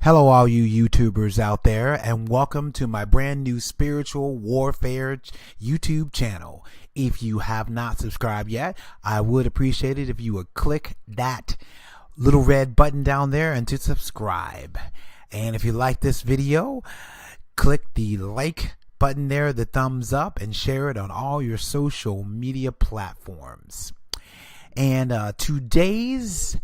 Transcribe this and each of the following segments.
Hello, all you YouTubers out there, and welcome to my brand new Spiritual Warfare YouTube channel. If you have not subscribed yet, I would appreciate it if you would click that little red button down there and to subscribe. And if you like this video, click the like button there, the thumbs up, and share it on all your social media platforms. And today's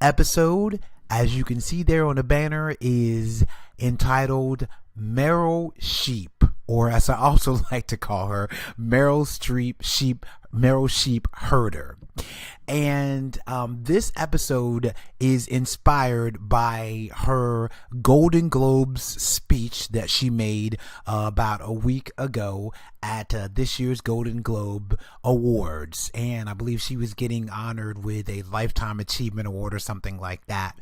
episode, as you can see there on the banner, is entitled Meryl Sheep, or as I also like to call her, Meryl Sheep Herder. And this episode is inspired by her Golden Globes speech that she made about a week ago at this year's Golden Globe Awards. And I believe she was getting honored with a Lifetime Achievement Award or something like that.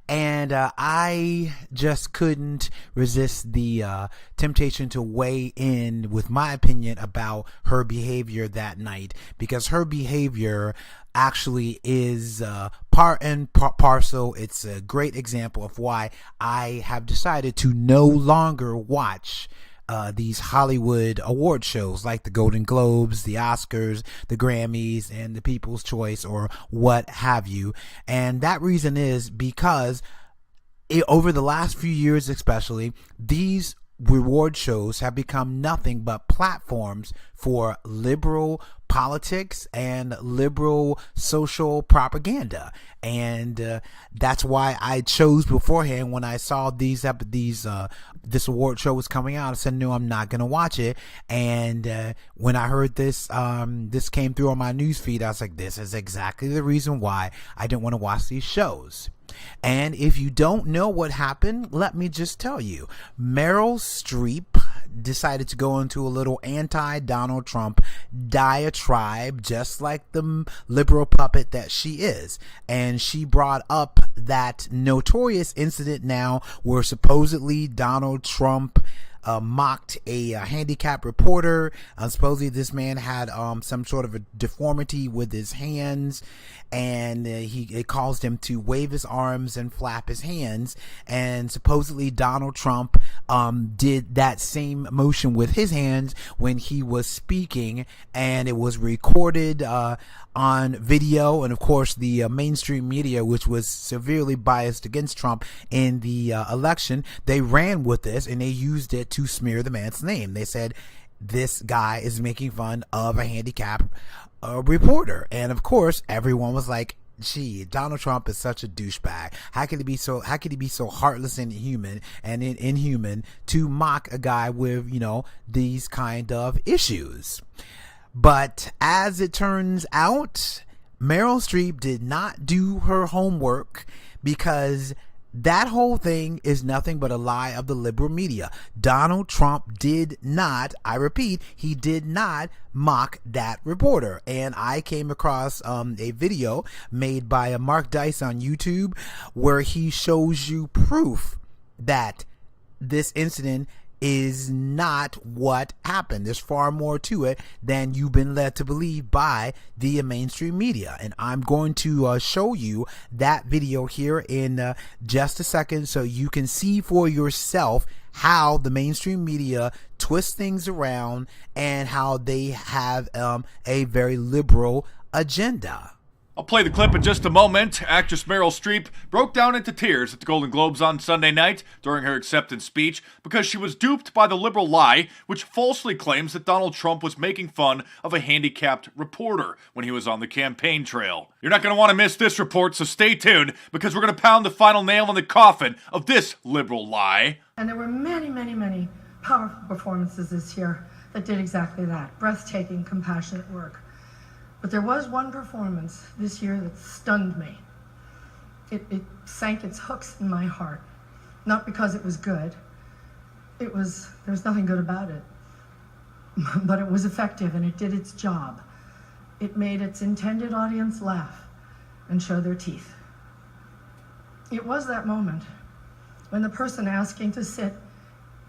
And I just couldn't resist the temptation to weigh in with my opinion about her behavior that night, because her behavior actually is part and parcel. It's a great example of why I have decided to no longer watch these Hollywood award shows like the Golden Globes, the Oscars, the Grammys, and the People's Choice, or what have you. And that reason is because over the last few years especially, these reward shows have become nothing but platforms for liberal politics and liberal social propaganda. And that's why I chose beforehand, when I saw this award show was coming out, I said, no, I'm not going to watch it. And when I heard this came through on my news feed, I was like, this is exactly the reason why I didn't want to watch these shows. And if you don't know what happened, let me just tell you. Meryl Streep decided to go into a little anti-Donald Trump diatribe, just like the liberal puppet that she is. And she brought up that notorious incident now where supposedly Donald Trump mocked a handicapped reporter. Supposedly this man had some sort of a deformity with his hands, and it caused him to wave his arms and flap his hands. And supposedly Donald Trump did that same motion with his hands when he was speaking, and it was recorded on video. And of course the mainstream media, which was severely biased against Trump in the election, they ran with this and they used it to smear the man's name. They said this guy is making fun of a handicapped reporter. And of course everyone was like, gee, Donald Trump is such a douchebag. How could he be so heartless and inhuman to mock a guy with, these kind of issues? But as it turns out, Meryl Streep did not do her homework, because that whole thing is nothing but a lie of the liberal media. Donald Trump did not, I repeat, he did not mock that reporter. And I came across a video made by Mark Dice on YouTube where he shows you proof that this incident is not what happened. There's far more to it than you've been led to believe by the mainstream media. And I'm going to show you that video here in just a second, so you can see for yourself how the mainstream media twists things around and how they have a very liberal agenda. I'll play the clip in just a moment. Actress Meryl Streep broke down into tears at the Golden Globes on Sunday night during her acceptance speech because she was duped by the liberal lie, which falsely claims that Donald Trump was making fun of a handicapped reporter when he was on the campaign trail. You're not going to want to miss this report, so stay tuned, because we're going to pound the final nail in the coffin of this liberal lie. And there were many, many, many powerful performances this year that did exactly that. Breathtaking, compassionate work. But there was one performance this year that stunned me. It sank its hooks in my heart. Not because it was good. There was nothing good about it. But it was effective and it did its job. It made its intended audience laugh and show their teeth. It was that moment when the person asking to sit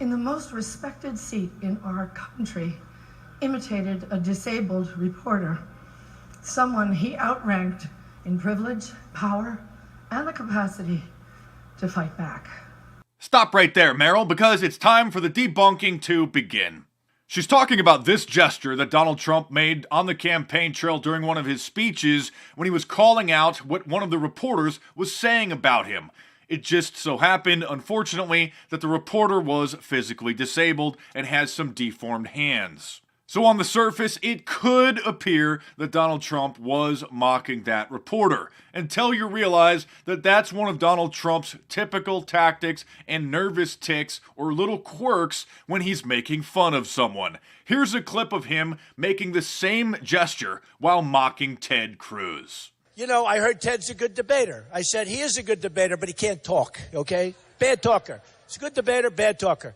in the most respected seat in our country imitated a disabled reporter, someone he outranked in privilege, power, and the capacity to fight back. Stop right there, Meryl, because it's time for the debunking to begin. She's talking about this gesture that Donald Trump made on the campaign trail during one of his speeches when he was calling out what one of the reporters was saying about him. It just so happened, unfortunately, that the reporter was physically disabled and has some deformed hands. So on the surface, it could appear that Donald Trump was mocking that reporter, until you realize that that's one of Donald Trump's typical tactics and nervous tics or little quirks when he's making fun of someone. Here's a clip of him making the same gesture while mocking Ted Cruz. You know, I heard Ted's a good debater. I said he is a good debater, but he can't talk, okay? Bad talker. He's a good debater, bad talker.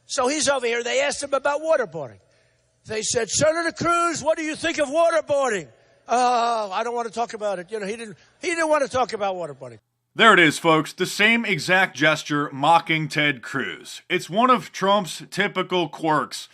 So he's over here. They asked him about waterboarding. They said, Senator Cruz, what do you think of waterboarding? Oh, I don't want to talk about it. You know, he didn't want to talk about waterboarding. There it is, folks. The same exact gesture mocking Ted Cruz. It's one of Trump's typical quirks.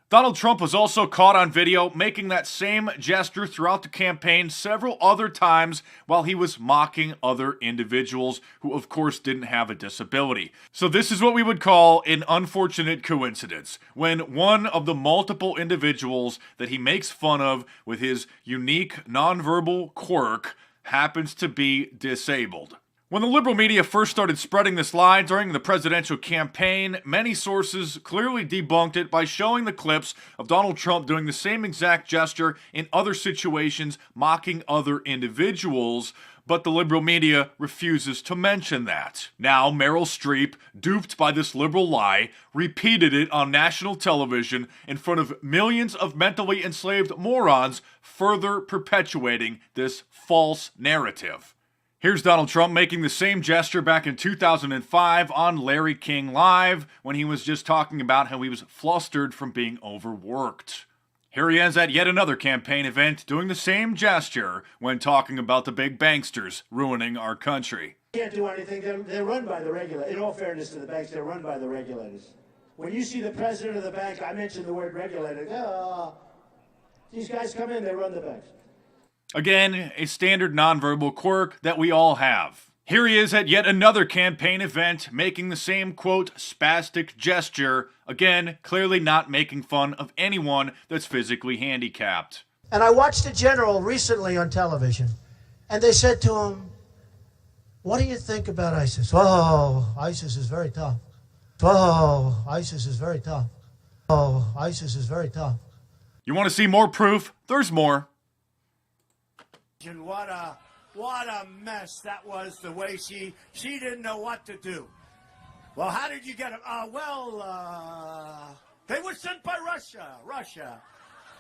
Donald Trump was also caught on video making that same gesture throughout the campaign several other times while he was mocking other individuals who, of course, didn't have a disability. So this is what we would call an unfortunate coincidence, when one of the multiple individuals that he makes fun of with his unique nonverbal quirk happens to be disabled. When the liberal media first started spreading this lie during the presidential campaign, many sources clearly debunked it by showing the clips of Donald Trump doing the same exact gesture in other situations, mocking other individuals, but the liberal media refuses to mention that. Now, Meryl Streep, duped by this liberal lie, repeated it on national television in front of millions of mentally enslaved morons, further perpetuating this false narrative. Here's Donald Trump making the same gesture back in 2005 on Larry King Live when he was just talking about how he was flustered from being overworked. Here he is at yet another campaign event doing the same gesture when talking about the big banksters ruining our country. Can't do anything. They're run by the regulators. In all fairness to the banks, they're run by the regulators. When you see the president of the bank, I mentioned the word regulator. These guys come in, they run the banks. Again, a standard nonverbal quirk that we all have. Here he is at yet another campaign event making the same, quote, spastic gesture, again, clearly not making fun of anyone that's physically handicapped. And I watched a general recently on television, and they said to him, what do you think about ISIS? Oh, ISIS is very tough. Oh, ISIS is very tough. Oh, ISIS is very tough. You want to see more proof? There's more. What a mess that was, the way she didn't know what to do. Well, how did you get them? They were sent by Russia.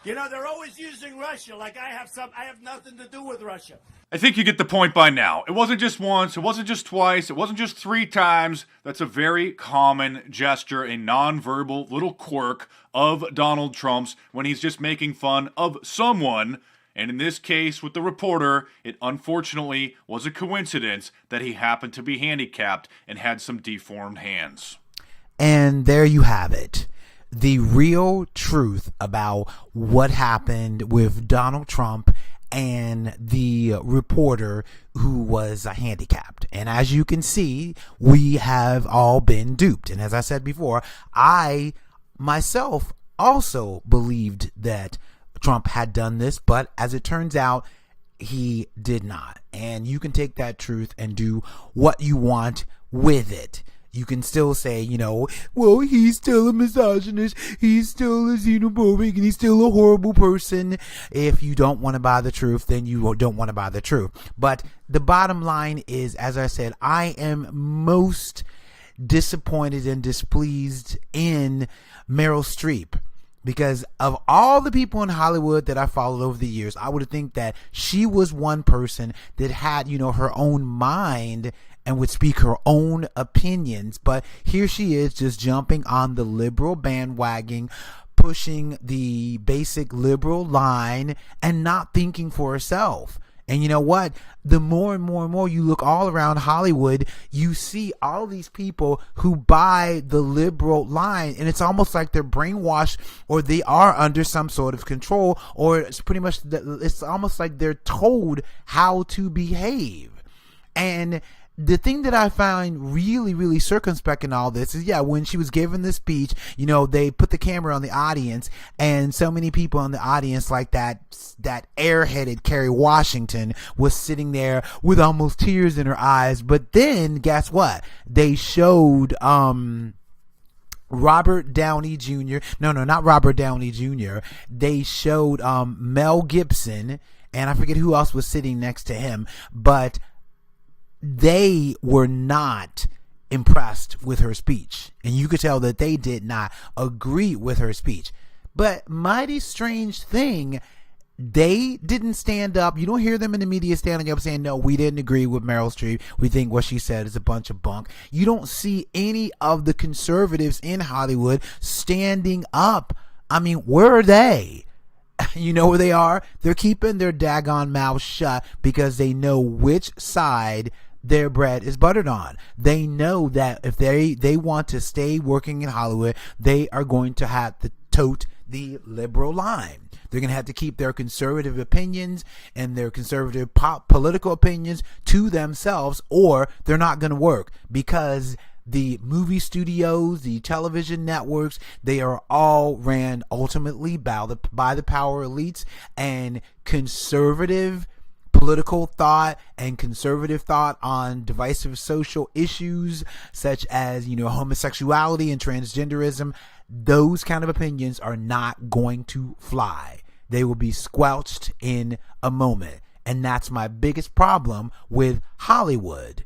You know, they're always using Russia like I have nothing to do with Russia. I think you get the point by now. It wasn't just once, it wasn't just twice, it wasn't just 3 times. That's a very common gesture, a nonverbal little quirk of Donald Trump's when he's just making fun of someone. And in this case, with the reporter, it unfortunately was a coincidence that he happened to be handicapped and had some deformed hands. And there you have it. The real truth about what happened with Donald Trump and the reporter who was handicapped. And as you can see, we have all been duped. And as I said before, I myself also believed that Trump had done this, but as it turns out, he did not. And you can take that truth and do what you want with it. You can still say, you know, well, he's still a misogynist, he's still a xenophobic, and he's still a horrible person. If you don't want to buy the truth, then you don't want to buy the truth. But the bottom line is, as I said, I am most disappointed and displeased in Meryl Streep. Because of all the people in Hollywood that I followed over the years, I would think that she was one person that had, you know, her own mind and would speak her own opinions. But here she is just jumping on the liberal bandwagon, pushing the basic liberal line and not thinking for herself. And you know what? The more and more you look all around Hollywood, you see all these people who buy the liberal line, and it's almost like they're brainwashed, or they are under some sort of control, or it's pretty much, it's almost like they're told how to behave. And the thing that I find really, really circumspect in all this is, when she was giving the speech, they put the camera on the audience, and so many people in the audience, like that airheaded Kerry Washington, was sitting there with almost tears in her eyes. But then, guess what? They showed Robert Downey Jr. No, not Robert Downey Jr. They showed Mel Gibson, and I forget who else was sitting next to him, but they were not impressed with her speech, and you could tell that they did not agree with her speech. But mighty strange thing, they didn't stand up. You don't hear them in the media standing up saying, no, we didn't agree with Meryl Streep. We think what she said is a bunch of bunk. You don't see any of the conservatives in Hollywood standing up. I mean, where are they? You know where they are? They're keeping their daggone mouths shut because they know which side their bread is buttered on. They know that if they want to stay working in Hollywood, they are going to have to tote the liberal line. They're going to have to keep their conservative opinions and their conservative political opinions to themselves, or they're not going to work, because the movie studios, the television networks, they are all ran ultimately by the power elites, and conservative political thought and conservative thought on divisive social issues such as, homosexuality and transgenderism, those kind of opinions are not going to fly. They will be squelched in a moment. And that's my biggest problem with Hollywood.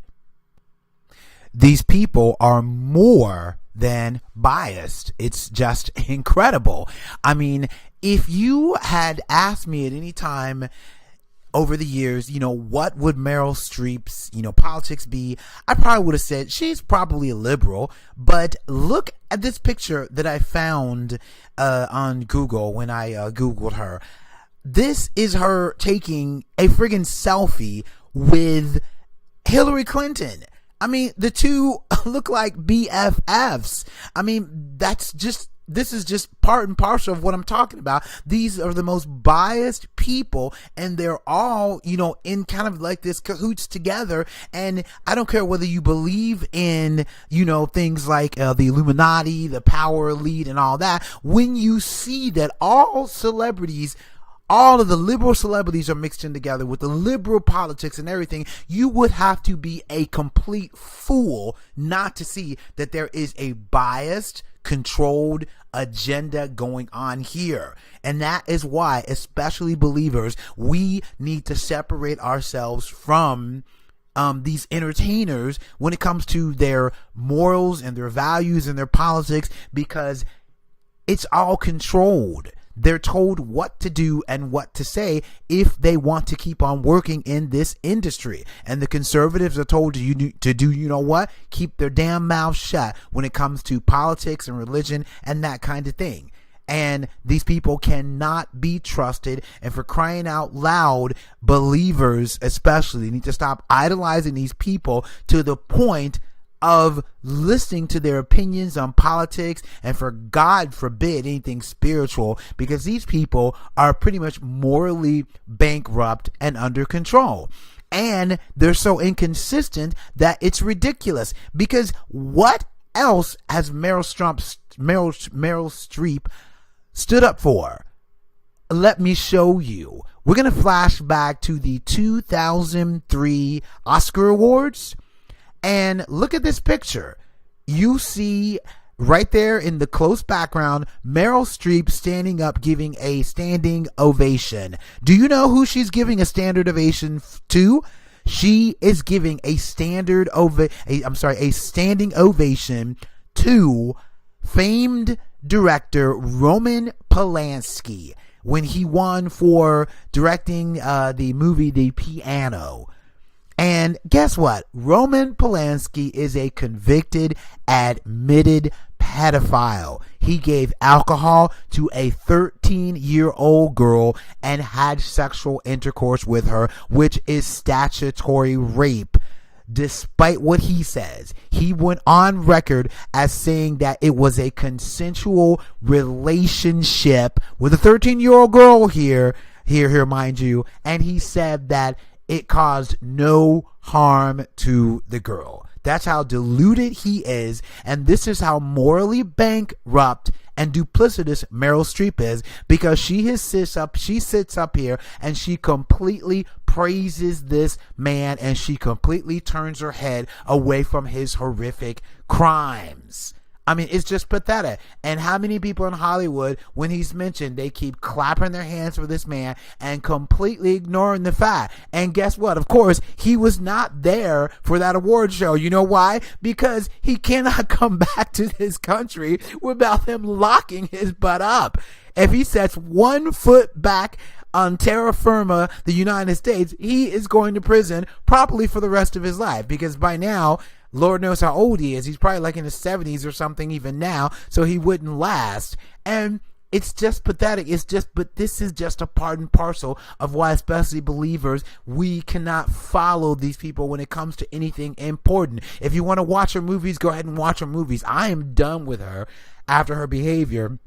These people are more than biased. It's just incredible. I mean, if you had asked me at any time over the years, what would Meryl Streep's, politics be? I probably would have said she's probably a liberal. But look at this picture that I found on Google when I Googled her. This is her taking a friggin' selfie with Hillary Clinton. I mean, the two look like BFFs. I mean, this is just part and parcel of what I'm talking about. These are the most biased people, and they're all, in kind of like this cahoots together. And I don't care whether you believe in, things like the Illuminati, the power elite, and all that. When you see that all of the liberal celebrities are mixed in together with the liberal politics and everything, you would have to be a complete fool not to see that there is a biased, controlled agenda going on here. And that is why, especially believers, we need to separate ourselves from these entertainers when it comes to their morals and their values and their politics, because it's all controlled. They're told what to do and what to say if they want to keep on working in this industry. And the conservatives are told to do, keep their damn mouths shut when it comes to politics and religion and that kind of thing. And these people cannot be trusted. And for crying out loud, believers especially need to stop idolizing these people to the point of listening to their opinions on politics, and for God forbid anything spiritual, because these people are pretty much morally bankrupt and under control. And they're so inconsistent that it's ridiculous, because what else has Meryl Streep stood up for? Let me show you. We're going to flash back to the 2003 Oscar Awards. And look at this picture. You see right there in the close background, Meryl Streep standing up giving a standing ovation. Do you know who she's giving a standing ovation to? She is giving a standing ovation to famed director Roman Polanski when he won for directing the movie The Piano. And guess what? Roman Polanski is a convicted, admitted pedophile. He gave alcohol to a 13-year-old girl and had sexual intercourse with her, which is statutory rape. Despite what he says, he went on record as saying that it was a consensual relationship with a 13-year-old girl here, mind you. And he said that it caused no harm to the girl. That's how deluded he is, and this is how morally bankrupt and duplicitous Meryl Streep is, because she sits up here and she completely praises this man, and she completely turns her head away from his horrific crimes. I mean, it's just pathetic. And how many people in Hollywood, when he's mentioned, they keep clapping their hands for this man and completely ignoring the fact. And guess what? Of course, he was not there for that award show. You know why? Because he cannot come back to this country without them locking his butt up. If he sets 1 foot back on terra firma, the United States, he is going to prison probably for the rest of his life, because by now, Lord knows how old he is. He's probably like in his 70s or something even now, so he wouldn't last. And it's just pathetic. But this is just a part and parcel of why, especially believers, we cannot follow these people when it comes to anything important. If you want to watch her movies, go ahead and watch her movies. I am done with her after her behavior,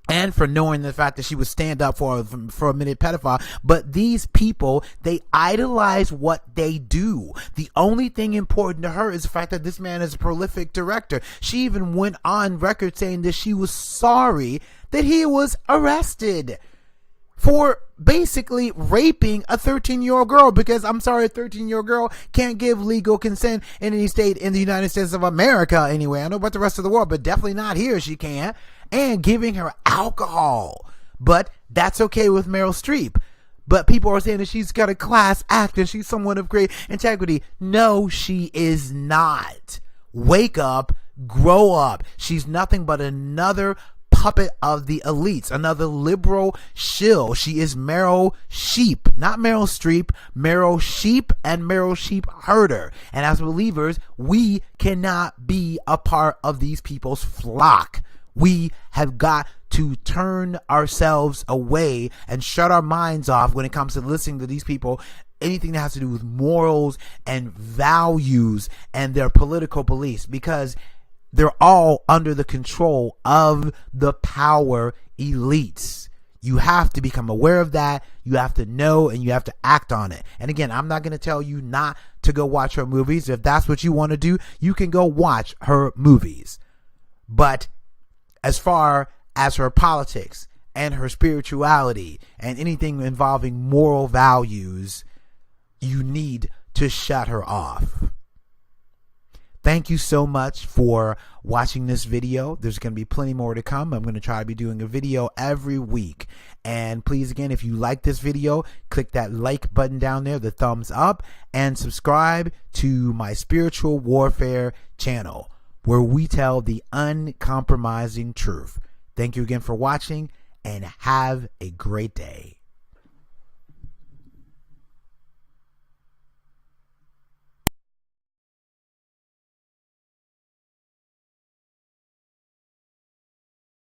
and for knowing the fact that she would stand up for a minute pedophile. But these people, they idolize what they do. The only thing important to her is the fact that this man is a prolific director. She even went on record saying that she was sorry that he was arrested for basically raping a 13-year-old girl, because I'm sorry, a 13-year-old girl can't give legal consent in any state in the United States of America anyway. I don't know about the rest of the world, but definitely not here she can't. And giving her alcohol. But that's okay with Meryl Streep. But people are saying that she's got a class act and she's someone of great integrity. No, she is not. Wake up, grow up. She's nothing but another puppet of the elites, another liberal shill. She is Meryl Sheep, not Meryl Streep, Meryl Sheep and Meryl Sheep herder. And as believers, we cannot be a part of these people's flock. We have got to turn ourselves away and shut our minds off when it comes to listening to these people. Anything that has to do with morals and values and their political beliefs, because they're all under the control of the power elites. You have to become aware of that. You have to know, and you have to act on it. And again, I'm not going to tell you not to go watch her movies. If that's what you want to do, you can go watch her movies. But as far as her politics and her spirituality and anything involving moral values, you need to shut her off. Thank you so much for watching this video. There's going to be plenty more to come. I'm going to try to be doing a video every week. And please, again, if you like this video, click that like button down there, the thumbs up, and subscribe to my spiritual warfare channel, where we tell the uncompromising truth. Thank you again for watching, and have a great day.